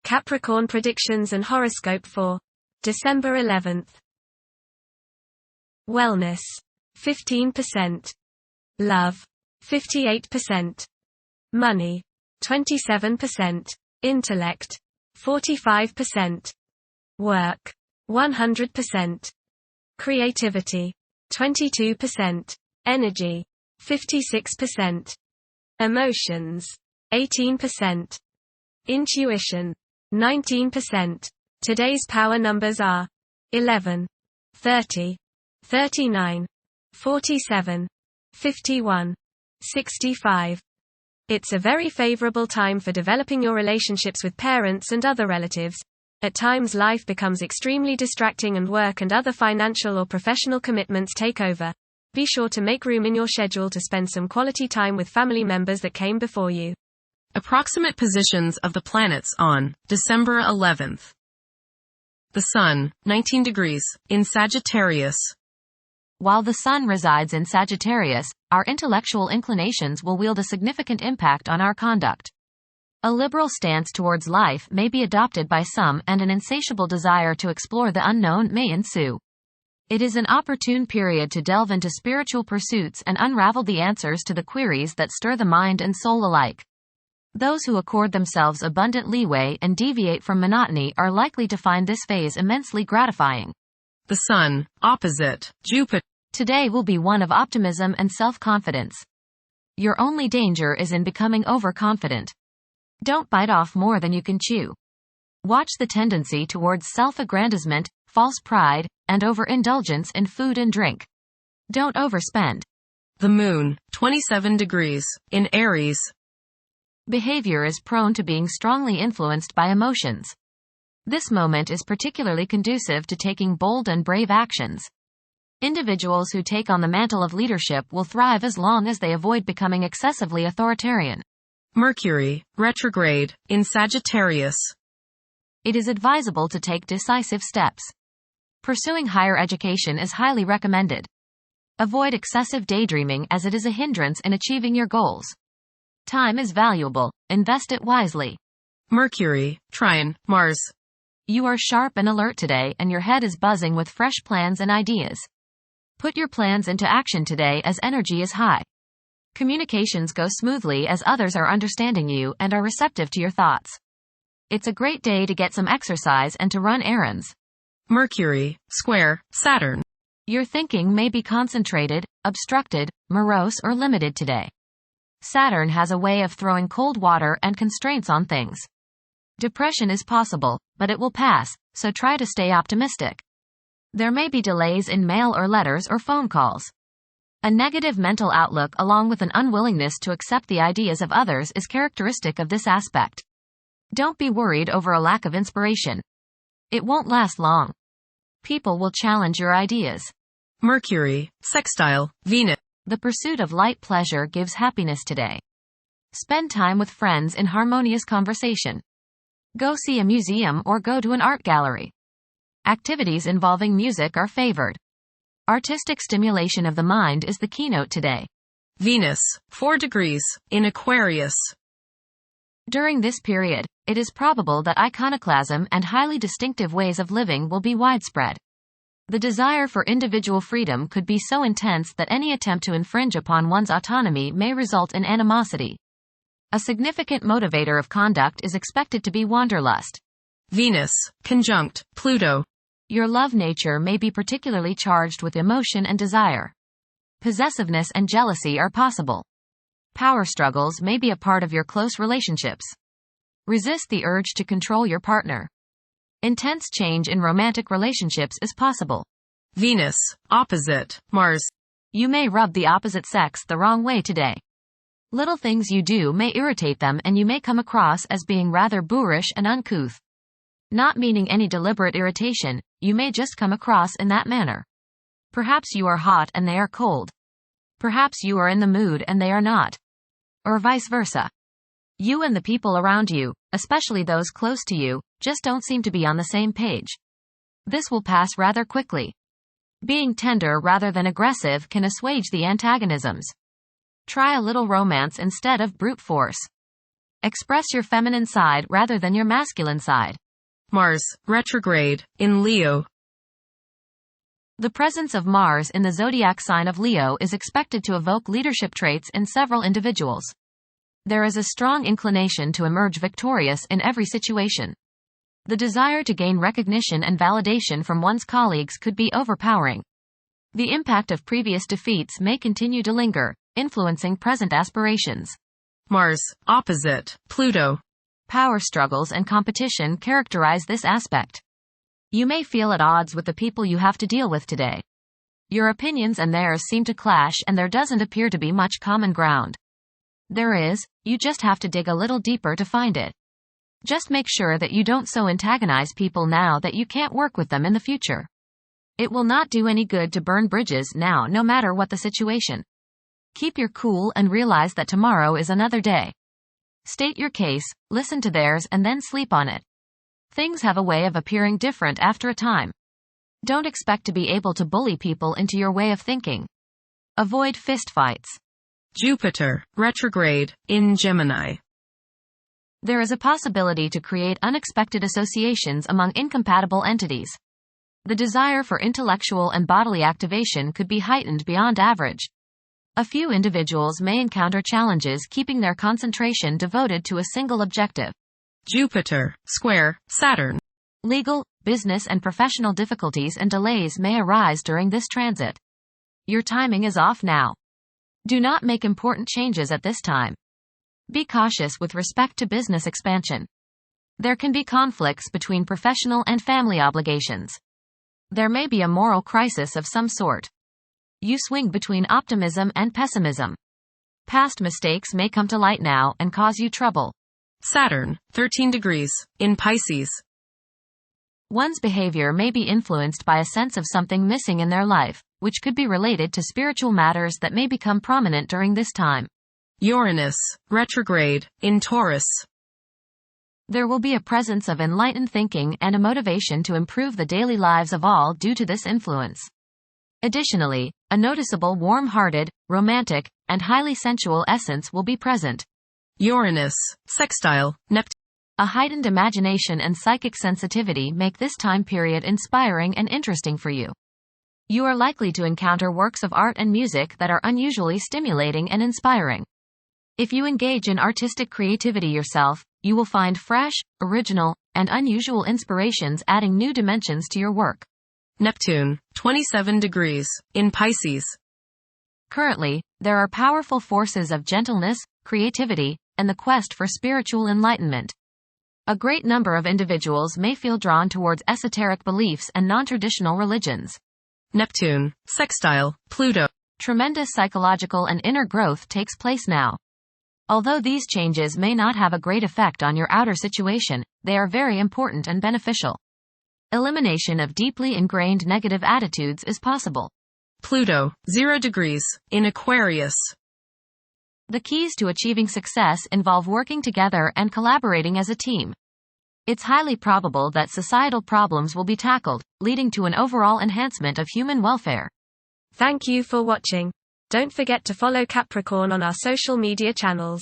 Capricorn predictions and horoscope for December 11th. Wellness, 15%. Love, 58%. Money, 27%. Intellect, 45%. Work, 100%. Creativity, 22%. Energy, 56%. Emotions, 18%. Intuition, 19%. Today's power numbers are 11, 30, 39, 47, 51, 65. It's a very favorable time for developing your relationships with parents and other relatives. At times life becomes extremely distracting and work and other financial or professional commitments take over. Be sure to make room in your schedule to spend some quality time with family members that came before you. Approximate positions of the planets on December 11th. The Sun, 19 degrees, in Sagittarius. While the Sun resides in Sagittarius, our intellectual inclinations will wield a significant impact on our conduct. A liberal stance towards life may be adopted by some, and an insatiable desire to explore the unknown may ensue. It is an opportune period to delve into spiritual pursuits and unravel the answers to the queries that stir the mind and soul alike. Those who accord themselves abundant leeway and deviate from monotony are likely to find this phase immensely gratifying. The Sun, opposite Jupiter. Today will be one of optimism and self-confidence. Your only danger is in becoming overconfident. Don't bite off more than you can chew. Watch the tendency towards self-aggrandizement, false pride, and overindulgence in food and drink. Don't overspend. The Moon, 27 degrees, in Aries. Behavior is prone to being strongly influenced by emotions. This moment is particularly conducive to taking bold and brave actions. Individuals who take on the mantle of leadership will thrive as long as they avoid becoming excessively authoritarian. Mercury, retrograde, in Sagittarius. It is advisable to take decisive steps. Pursuing higher education is highly recommended. Avoid excessive daydreaming as it is a hindrance in achieving your goals. Time is valuable, invest it wisely. Mercury, trine, Mars. You are sharp and alert today, and your head is buzzing with fresh plans and ideas. Put your plans into action today as energy is high. Communications go smoothly as others are understanding you and are receptive to your thoughts. It's a great day to get some exercise and to run errands. Mercury, square, Saturn. Your thinking may be concentrated, obstructed, morose, or limited today. Saturn has a way of throwing cold water and constraints on things. Depression is possible, but it will pass, so try to stay optimistic. There may be delays in mail or letters or phone calls. A negative mental outlook along with an unwillingness to accept the ideas of others is characteristic of this aspect. Don't be worried over a lack of inspiration. It won't last long. People will challenge your ideas. Mercury, sextile, Venus. The pursuit of light pleasure gives happiness today. Spend time with friends in harmonious conversation. Go see a museum or go to an art gallery. Activities involving music are favored. Artistic stimulation of the mind is the keynote today. Venus, 4 degrees, in Aquarius. During this period, it is probable that iconoclasm and highly distinctive ways of living will be widespread. The desire for individual freedom could be so intense that any attempt to infringe upon one's autonomy may result in animosity. A significant motivator of conduct is expected to be wanderlust. Venus, conjunct Pluto. Your love nature may be particularly charged with emotion and desire. Possessiveness and jealousy are possible. Power struggles may be a part of your close relationships. Resist the urge to control your partner. Intense change in romantic relationships is possible. Venus, opposite Mars. You may rub the opposite sex the wrong way today. Little things you do may irritate them, and you may come across as being rather boorish and uncouth. Not meaning any deliberate irritation, you may just come across in that manner. Perhaps you are hot and they are cold. Perhaps you are in the mood and they are not. Or vice versa. You and the people around you, especially those close to you, just don't seem to be on the same page. This will pass rather quickly. Being tender rather than aggressive can assuage the antagonisms. Try a little romance instead of brute force. Express your feminine side rather than your masculine side. Mars, retrograde, in Leo. The presence of Mars in the zodiac sign of Leo is expected to evoke leadership traits in several individuals. There is a strong inclination to emerge victorious in every situation. The desire to gain recognition and validation from one's colleagues could be overpowering. The impact of previous defeats may continue to linger, influencing present aspirations. Mars, opposite, Pluto. Power struggles and competition characterize this aspect. You may feel at odds with the people you have to deal with today. Your opinions and theirs seem to clash and there doesn't appear to be much common ground. There is, you just have to dig a little deeper to find it. Just make sure that you don't so antagonize people now that you can't work with them in the future. It will not do any good to burn bridges now, no matter what the situation. Keep your cool and realize that tomorrow is another day. State your case, listen to theirs, and then sleep on it. Things have a way of appearing different after a time. Don't expect to be able to bully people into your way of thinking. Avoid fistfights. Jupiter, retrograde, in Gemini. There is a possibility to create unexpected associations among incompatible entities. The desire for intellectual and bodily activation could be heightened beyond average. A few individuals may encounter challenges keeping their concentration devoted to a single objective. Jupiter, square, Saturn. Legal, business and professional difficulties and delays may arise during this transit. Your timing is off now. Do not make important changes at this time. Be cautious with respect to business expansion. There can be conflicts between professional and family obligations. There may be a moral crisis of some sort. You swing between optimism and pessimism. Past mistakes may come to light now and cause you trouble. Saturn, 13 degrees, in Pisces. One's behavior may be influenced by a sense of something missing in their life, which could be related to spiritual matters that may become prominent during this time. Uranus, retrograde, in Taurus. There will be a presence of enlightened thinking and a motivation to improve the daily lives of all due to this influence. Additionally, a noticeable warm-hearted, romantic, and highly sensual essence will be present. Uranus, sextile, Neptune. A heightened imagination and psychic sensitivity make this time period inspiring and interesting for you. You are likely to encounter works of art and music that are unusually stimulating and inspiring. If you engage in artistic creativity yourself, you will find fresh, original, and unusual inspirations adding new dimensions to your work. Neptune, 27 degrees, in Pisces. Currently, there are powerful forces of gentleness, creativity, and the quest for spiritual enlightenment. A great number of individuals may feel drawn towards esoteric beliefs and non-traditional religions. Neptune, sextile, Pluto. Tremendous psychological and inner growth takes place now. Although these changes may not have a great effect on your outer situation, they are very important and beneficial. Elimination of deeply ingrained negative attitudes is possible. Pluto, 0 degrees, in Aquarius. The keys to achieving success involve working together and collaborating as a team. It's highly probable that societal problems will be tackled, leading to an overall enhancement of human welfare. Thank you for watching. Don't forget to follow Capricorn on our social media channels.